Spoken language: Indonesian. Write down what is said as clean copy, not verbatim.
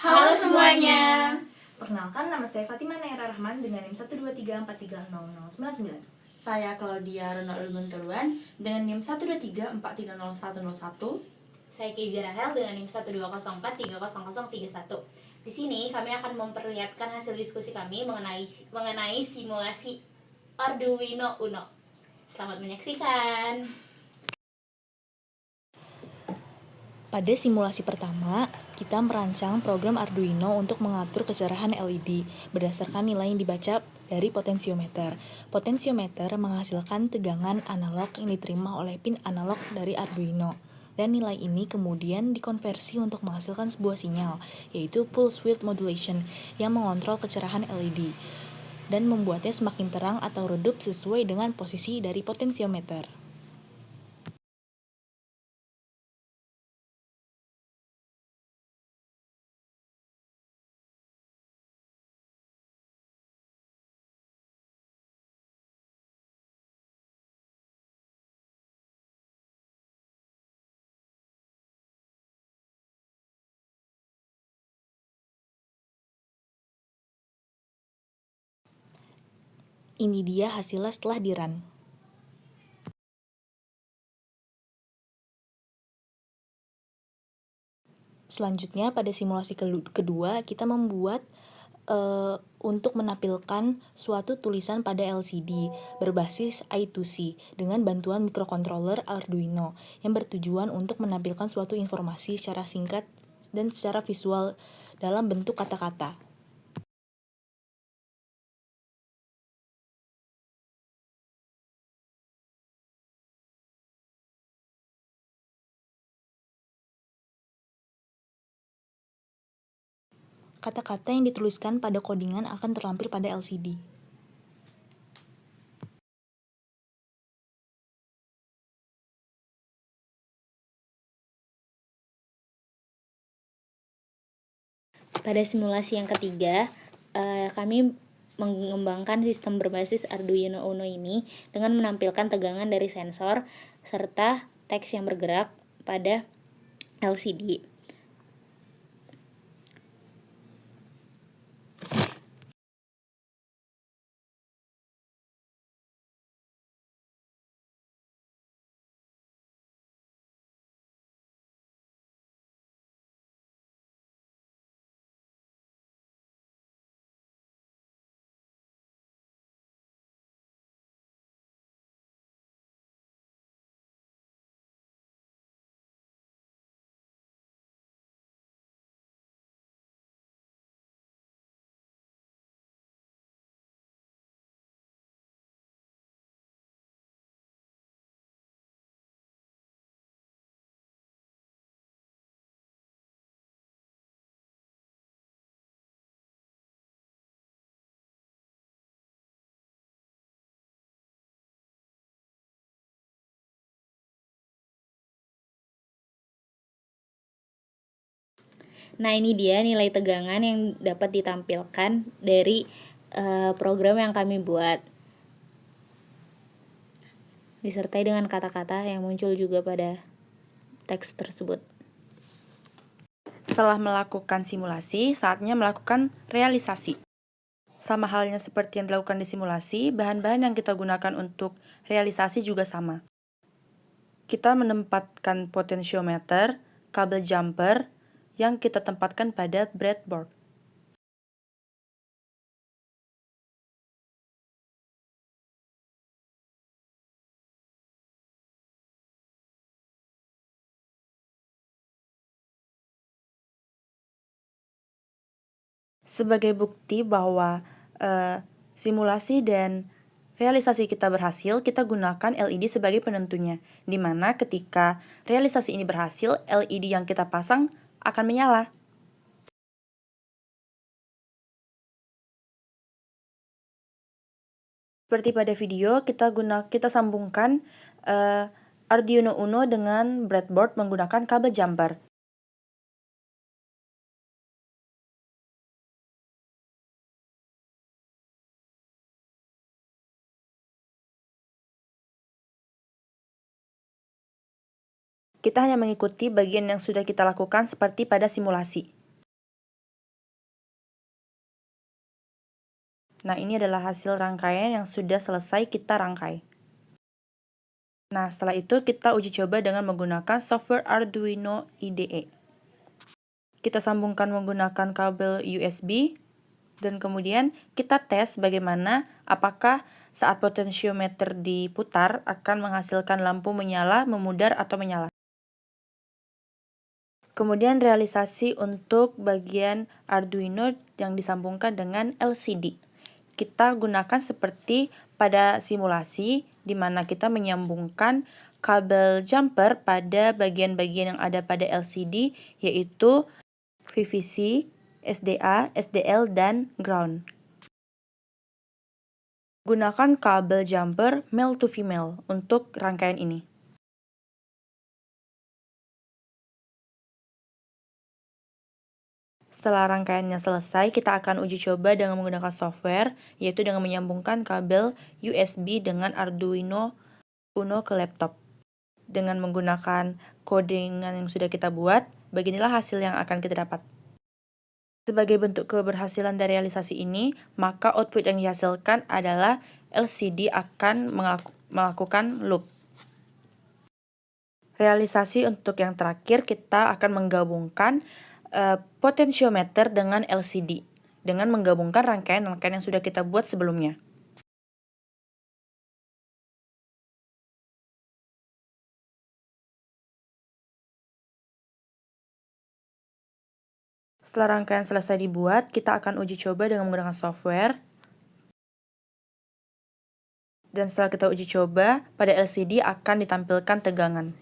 Halo semuanya. Perkenalkan, nama saya Fatimah Naira Rahman dengan NIM 123430099. Saya Claudia Ronald Gunturuan dengan NIM 123430101. Saya Keiza Rahel dengan NIM 120430031. Di sini kami akan memperlihatkan hasil diskusi kami mengenai simulasi Arduino Uno. Selamat menyaksikan. Pada simulasi pertama, kita merancang program Arduino untuk mengatur kecerahan LED berdasarkan nilai yang dibaca dari potensiometer. Potensiometer menghasilkan tegangan analog yang diterima oleh pin analog dari Arduino. Dan nilai ini kemudian dikonversi untuk menghasilkan sebuah sinyal, yaitu pulse width modulation, yang mengontrol kecerahan LED dan membuatnya semakin terang atau redup sesuai dengan posisi dari potensiometer. Ini dia hasilnya setelah di-run. Selanjutnya pada simulasi kedua kita membuat untuk menampilkan suatu tulisan pada LCD berbasis I2C dengan bantuan microcontroller Arduino yang bertujuan untuk menampilkan suatu informasi secara singkat dan secara visual dalam bentuk kata-kata. Kata-kata yang dituliskan pada codingan akan terlampir pada LCD. Pada simulasi yang ketiga, kami mengembangkan sistem berbasis Arduino Uno ini dengan menampilkan tegangan dari sensor serta teks yang bergerak pada LCD. Nah, ini dia nilai tegangan yang dapat ditampilkan dari program yang kami buat, disertai dengan kata-kata yang muncul juga pada teks tersebut. Setelah melakukan simulasi, saatnya melakukan realisasi. Sama halnya seperti yang dilakukan di simulasi, bahan-bahan yang kita gunakan untuk realisasi juga sama. Kita menempatkan potensiometer, kabel jumper, yang kita tempatkan pada breadboard. Sebagai bukti bahwa simulasi dan realisasi kita berhasil, kita gunakan LED sebagai penentunya, di mana ketika realisasi ini berhasil, LED yang kita pasang akan menyala. Seperti pada video, kita sambungkan Arduino Uno dengan breadboard menggunakan kabel jumper. Kita hanya mengikuti bagian yang sudah kita lakukan seperti pada simulasi. Nah, ini adalah hasil rangkaian yang sudah selesai kita rangkai. Nah, setelah itu kita uji coba dengan menggunakan software Arduino IDE. Kita sambungkan menggunakan kabel USB, dan kemudian kita tes bagaimana apakah saat potensiometer diputar akan menghasilkan lampu menyala, memudar, atau menyala. Kemudian realisasi untuk bagian Arduino yang disambungkan dengan LCD. Kita gunakan seperti pada simulasi, di mana kita menyambungkan kabel jumper pada bagian-bagian yang ada pada LCD, yaitu VVC, SDA, SDL, dan ground. Gunakan kabel jumper male to female untuk rangkaian ini. Setelah rangkaiannya selesai, kita akan uji coba dengan menggunakan software, yaitu dengan menyambungkan kabel USB dengan Arduino Uno ke laptop. Dengan menggunakan codingan yang sudah kita buat, beginilah hasil yang akan kita dapat. Sebagai bentuk keberhasilan dari realisasi ini, maka output yang dihasilkan adalah LCD akan melakukan loop. Realisasi untuk yang terakhir, kita akan menggabungkan potensiometer dengan LCD dengan menggabungkan rangkaian-rangkaian yang sudah kita buat sebelumnya. Setelah rangkaian selesai dibuat, kita akan uji coba dengan menggunakan software. Dan setelah kita uji coba, pada LCD akan ditampilkan tegangan.